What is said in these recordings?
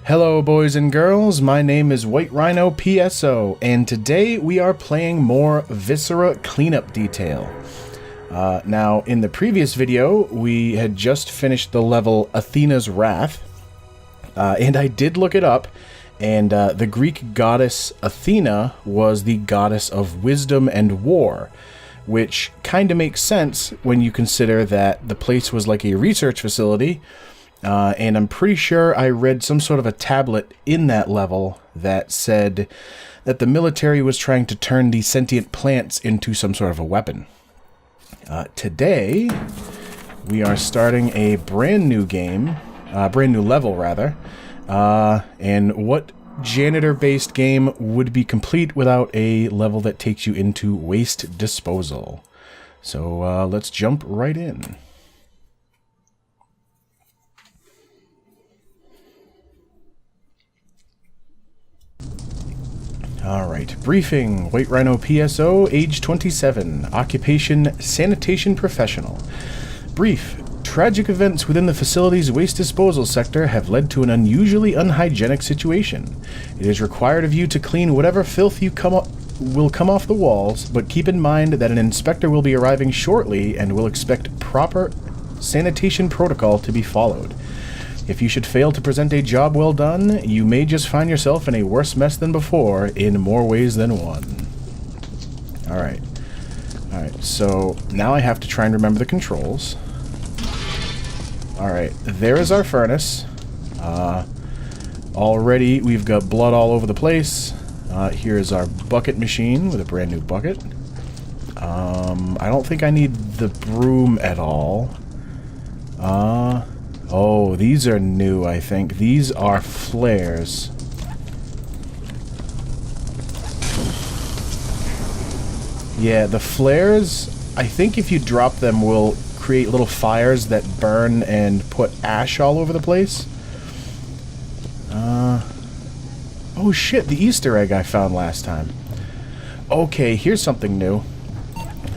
Hello boys and girls, my name is White Rhino PSO, and today we are playing more Viscera Cleanup Detail. Now, in the previous video, we had just finished the level Athena's Wrath, and I did look it up, and the Greek goddess Athena was the goddess of wisdom and war, which kind of makes sense when you consider that the place was like a research facility. And I'm pretty sure I read some sort of a tablet in that level that said that the military was trying to turn these sentient plants into some sort of a weapon. Today, we are starting a brand new game, brand new level rather, and what janitor-based game would be complete without a level that takes you into waste disposal? So let's jump right in. Alright, briefing. White Rhino PSO, age 27, occupation sanitation professional. Brief. Tragic events within the facility's waste disposal sector have led to an unusually unhygienic situation. It is required of you to clean whatever filth will come off the walls, but keep in mind that an inspector will be arriving shortly and will expect proper sanitation protocol to be followed. If you should fail to present a job well done, you may just find yourself in a worse mess than before, in more ways than one. Alright. Alright, so now I have to try and remember the controls. Alright, there is our furnace. Already we've got blood all over the place. Here is our bucket machine with a brand new bucket. I don't think I need the broom at all. Oh, these are new, I think. These are flares. Yeah, the flares, I think if you drop them, will create little fires that burn and put ash all over the place. Oh shit, the Easter egg I found last time. Okay, here's something new.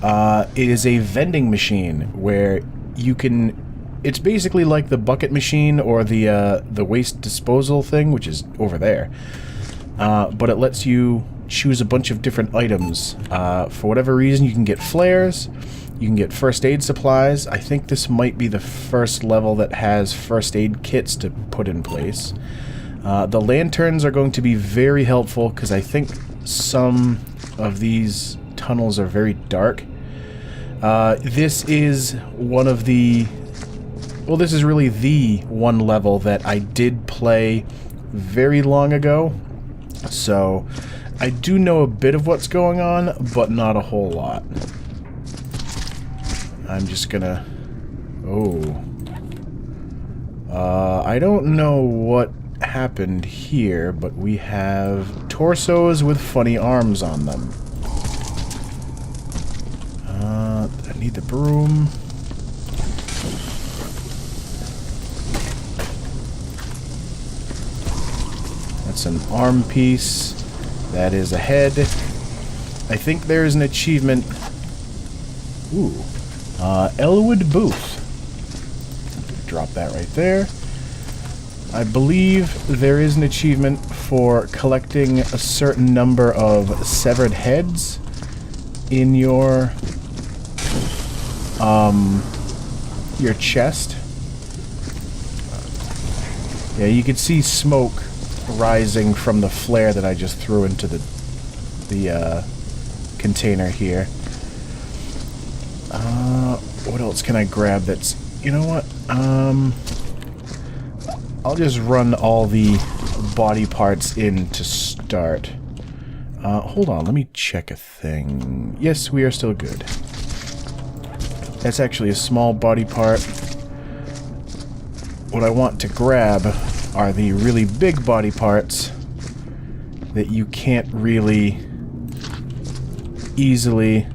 It is a vending machine where you can... It's basically like the bucket machine or the waste disposal thing, which is over there. But it lets you choose a bunch of different items. For whatever reason, you can get flares, you can get first aid supplies. I think this might be the first level that has first aid kits to put in place. The lanterns are going to be very helpful because I think some of these tunnels are very dark. This is one of the... Well, this is really the one level that I did play very long ago, so I do know a bit of what's going on, but not a whole lot. I'm just gonna... Oh. I don't know what happened here, but we have torsos with funny arms on them. I need the broom. That's an arm piece. That is a head. I think there is an achievement. Ooh. Elwood Booth. Drop that right there. I believe there is an achievement for collecting a certain number of severed heads in your chest. Yeah, you can see smoke rising from the flare that I just threw into the container here. What else can I grab that's... You know what? I'll just run all the body parts in to start. Hold on, let me check a thing. Yes, we are still good. That's actually a small body part. What I want to grab are the really big body parts that you can't really easily...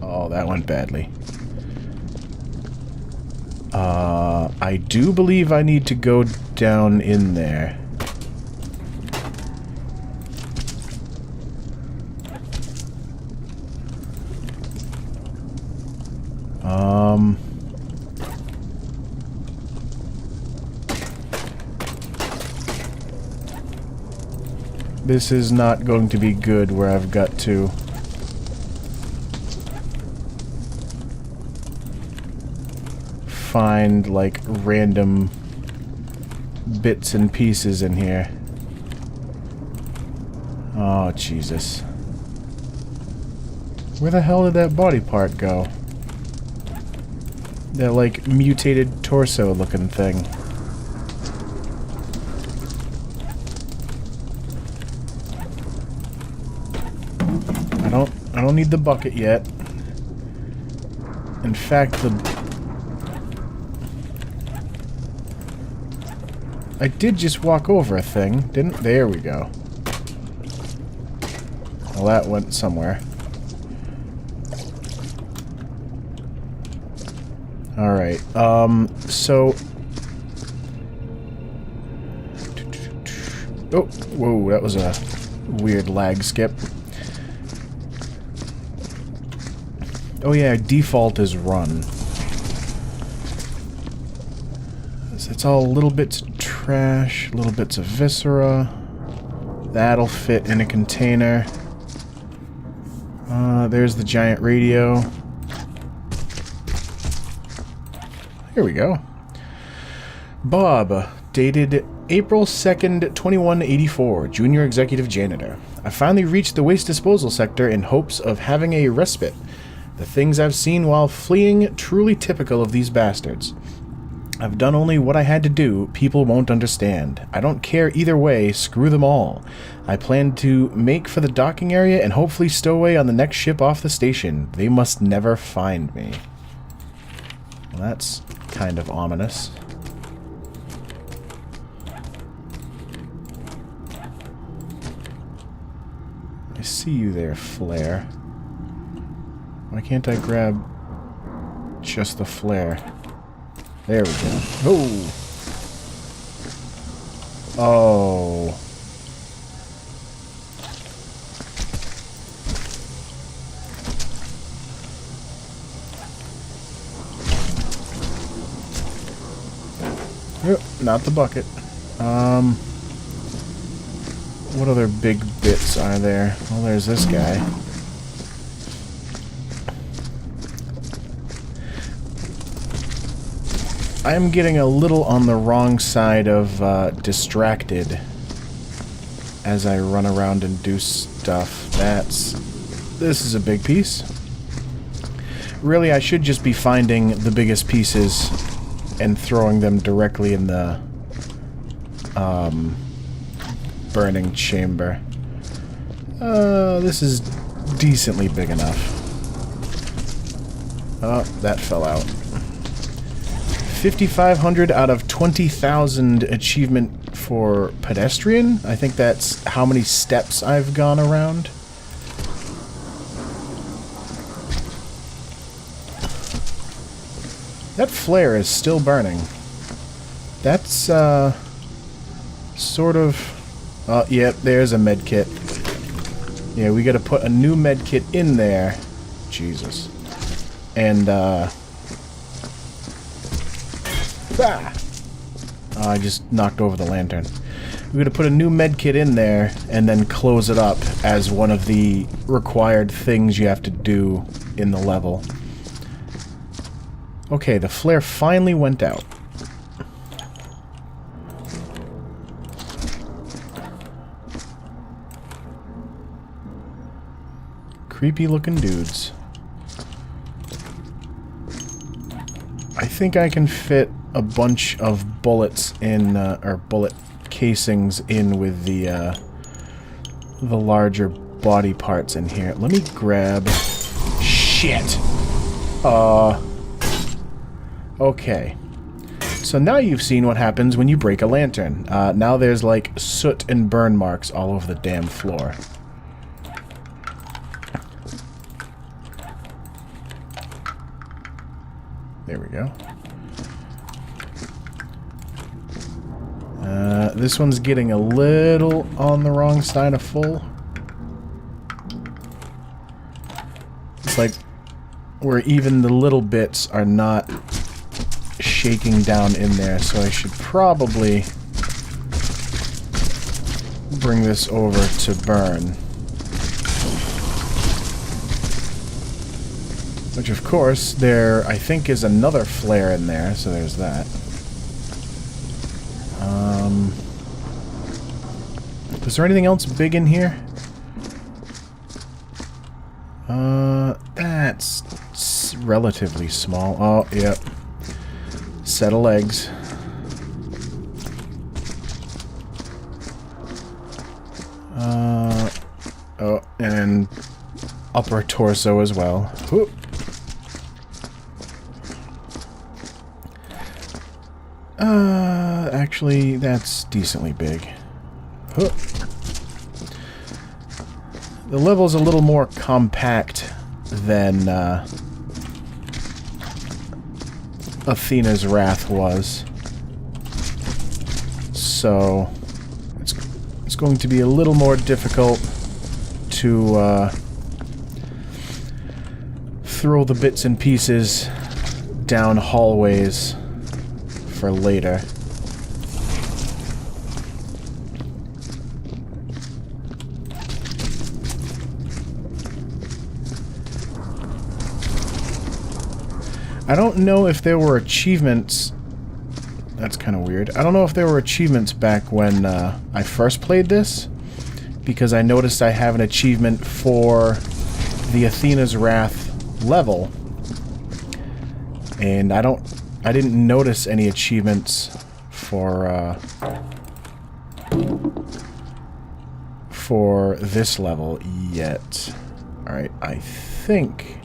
Oh, that went badly. I do believe I need to go down in there. This is not going to be good where I've got to find, like, random bits and pieces in here. Oh, Jesus. Where the hell did that body part go? That, like, mutated torso-looking thing. I don't need the bucket yet. In fact, I did just walk over a thing, didn't? There we go. Well, that went somewhere. Alright, so... Oh, whoa, that was a weird lag skip. Oh yeah, default is run. It's all little bits of trash, little bits of viscera. That'll fit in a container. There's the giant radio. Here we go. Bob, dated April 2nd, 2184, Junior Executive Janitor. I finally reached the waste disposal sector in hopes of having a respite. The things I've seen while fleeing, truly typical of these bastards. I've done only what I had to do. People won't understand. I don't care either way. Screw them all. I plan to make for the docking area and hopefully stow away on the next ship off the station. They must never find me. Well, that's kind of ominous. I see you there, Flare. Why can't I grab just the flare? There we go. Oh! Oh. Yep, not the bucket. What other big bits are there? Well, there's this guy. I am getting a little on the wrong side of distracted as I run around and do stuff. This is a big piece. Really, I should just be finding the biggest pieces and throwing them directly in the burning chamber. This is decently big enough. Oh, that fell out. 5,500 out of 20,000 achievement for pedestrian. I think that's how many steps I've gone around. That flare is still burning. That's, sort of... yep, there's a med kit. Yeah, we gotta put a new med kit in there. Jesus. And, I just knocked over the lantern. We're going to put a new med kit in there and then close it up as one of the required things you have to do in the level. Okay, the flare finally went out. Creepy looking dudes. I think I can fit a bunch of bullets in, or bullet casings in with the larger body parts in here. Let me grab... Shit! Okay. So now you've seen what happens when you break a lantern. Now there's, like, soot and burn marks all over the damn floor. There we go. This one's getting a little on the wrong side of full. It's like where even the little bits are not shaking down in there, so I should probably bring this over to burn. Which, of course, there, I think, is another flare in there, so there's that. Is there anything else big in here? That's relatively small. Oh, yep. Set of legs. Oh, and upper torso as well. Whoop. Actually, that's decently big. Whoop. The level's a little more compact than Athena's Wrath was. So it's going to be a little more difficult to throw the bits and pieces down hallways for later. I don't know if there were achievements. That's kind of weird. I don't know if there were achievements back when I first played this, because I noticed I have an achievement for the Athena's Wrath level, and I didn't notice any achievements for this level yet. Alright, I think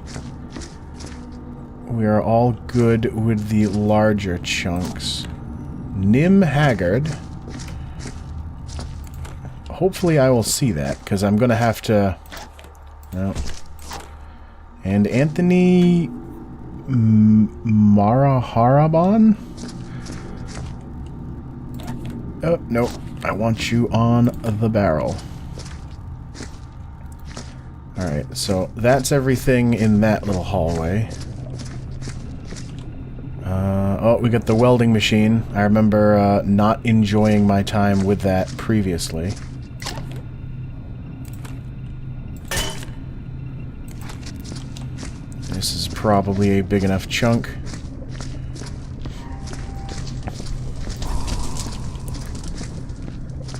we are all good with the larger chunks. Nim Haggard. Hopefully I will see that, because I'm going to have to... No. And Anthony Maraharaban? Oh, no. I want you on the barrel. Alright, so that's everything in that little hallway. Oh, we got the welding machine. I remember not enjoying my time with that previously. This is probably a big enough chunk.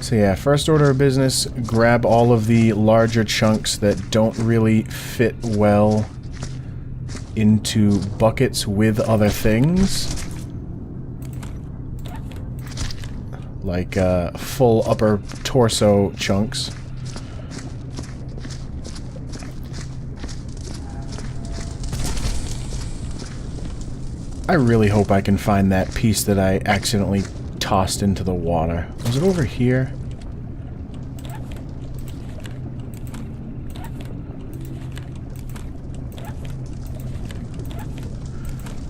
So yeah, first order of business, grab all of the larger chunks that don't really fit well into buckets with other things. Like full upper torso chunks. I really hope I can find that piece that I accidentally tossed into the water. Was it over here?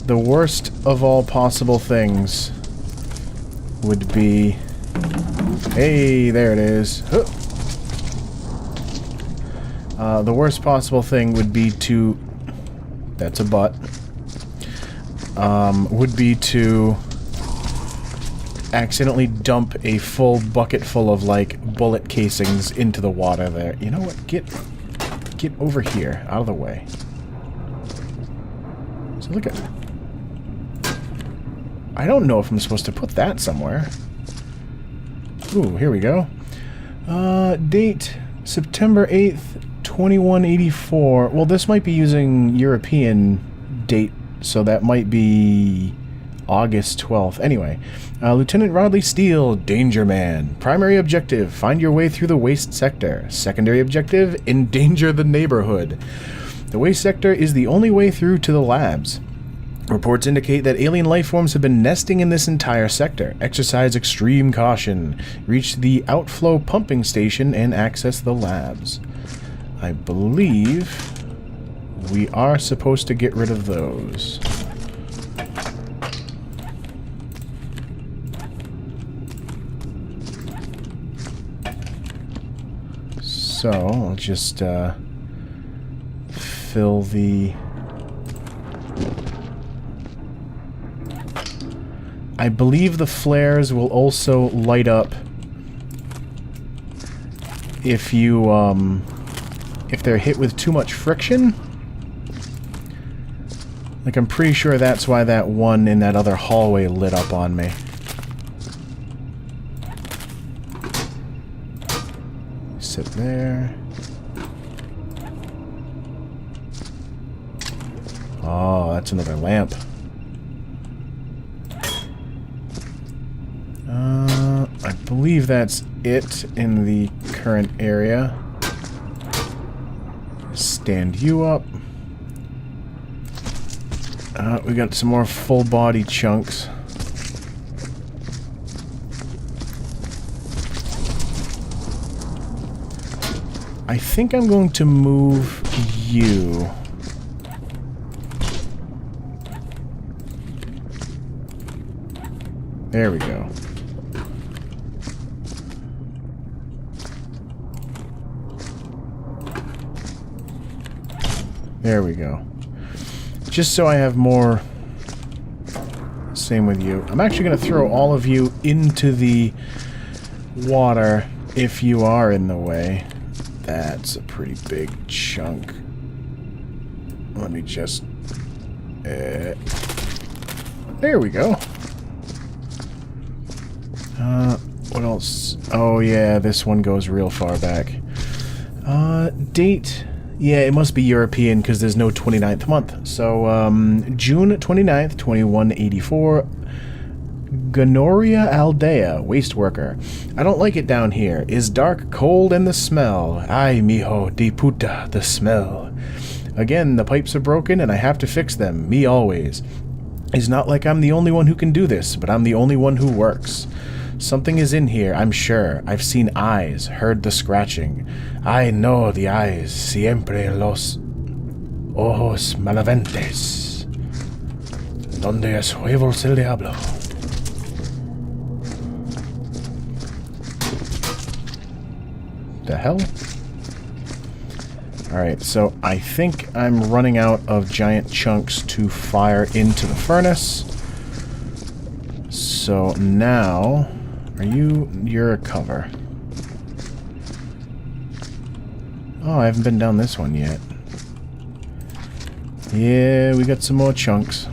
The worst of all possible things would be... Hey, there it is. The worst possible thing would be to... That's a butt. Would be to accidentally dump a full bucket full of, like, bullet casings into the water there. You know what? Get over here. Out of the way. So look at... I don't know if I'm supposed to put that somewhere. Ooh, here we go. Date, September 8th, 2184. Well, this might be using European date, so that might be August 12th. Anyway, Lieutenant Rodley Steele, Danger Man. Primary objective, find your way through the waste sector. Secondary objective, endanger the neighborhood. The waste sector is the only way through to the labs. Reports indicate that alien life forms have been nesting in this entire sector. Exercise extreme caution. Reach the outflow pumping station and access the labs. I believe we are supposed to get rid of those. So, I'll just fill the... I believe the flares will also light up if you, if they're hit with too much friction. Like, I'm pretty sure that's why that one in that other hallway lit up on me. Sit there. Oh, that's another lamp. I believe that's it in the current area. Stand you up. We got some more full body chunks. I think I'm going to move you. There we go. There we go. Just so I have more... Same with you. I'm actually going to throw all of you into the water if you are in the way. That's a pretty big chunk. Let me just... there we go. What else? Oh yeah, this one goes real far back. Date... Yeah, it must be European because there's no 29th month. So, June 29th, 2184. Gonorrhea Aldea, waste worker. I don't like it down here. Is dark, cold, and the smell. Ay, mijo, de puta, the smell. Again, the pipes are broken and I have to fix them. Me always. It's not like I'm the only one who can do this, but I'm the only one who works. Something is in here, I'm sure. I've seen eyes, heard the scratching. I know the eyes, siempre los ojos malaventes. Donde es huevos el diablo. The hell? Alright, so I think I'm running out of giant chunks to fire into the furnace. So now... You're a cover. Oh, I haven't been down this one yet. Yeah, we got some more chunks.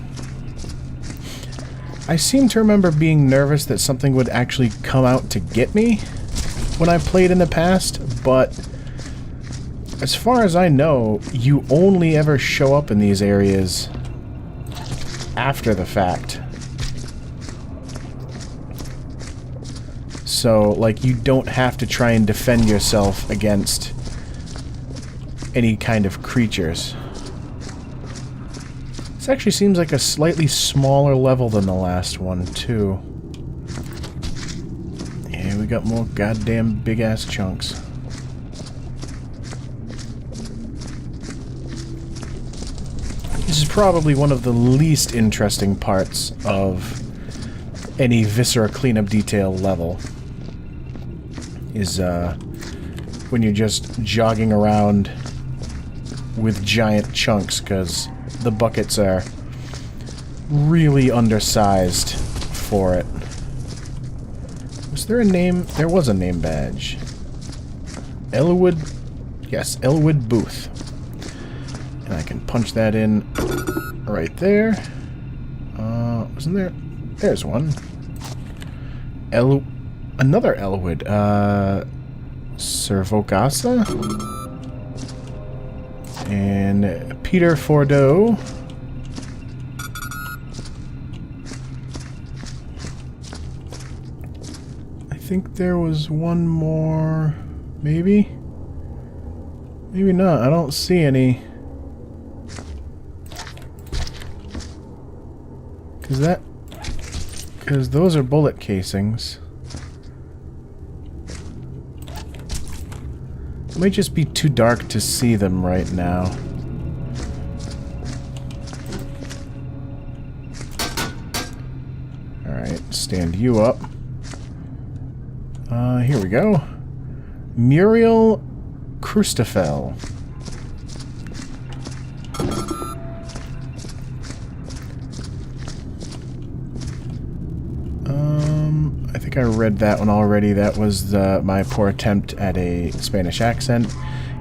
I seem to remember being nervous that something would actually come out to get me when I played in the past, but as far as I know, you only ever show up in these areas after the fact. So, like, you don't have to try and defend yourself against any kind of creatures. This actually seems like a slightly smaller level than the last one, too. Yeah, we got more goddamn big-ass chunks. This is probably one of the least interesting parts of any Viscera Cleanup Detail level. Is when you're just jogging around with giant chunks, because the buckets are really undersized for it. Was there a name? There was a name badge. Elwood? Yes, Elwood Booth. And I can punch that in right there. Wasn't there? There's one. Another Elwood, Servogasa, and Peter Fordeaux. I think there was one more, maybe? Maybe not, I don't see any. Because those are bullet casings. It might just be too dark to see them right now. Alright, stand you up. Here we go. Muriel Krustafel. I think I read that one already. That was my poor attempt at a Spanish accent.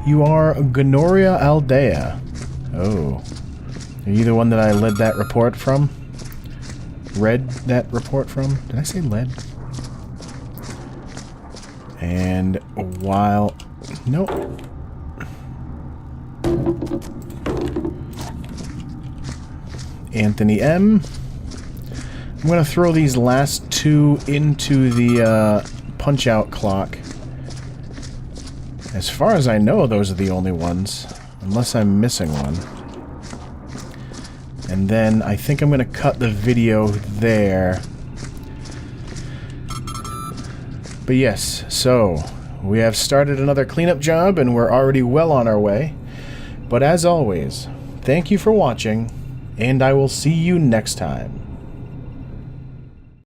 You are Gonorrhea Aldea. Oh. Are you the one that I led that report from? Read that report from? Did I say led? And while... Nope. Anthony M. I'm going to throw these last two into the punch-out clock. As far as I know, those are the only ones. Unless I'm missing one. And then I think I'm going to cut the video there. But yes, so we have started another cleanup job and we're already well on our way. But as always, thank you for watching, and I will see you next time.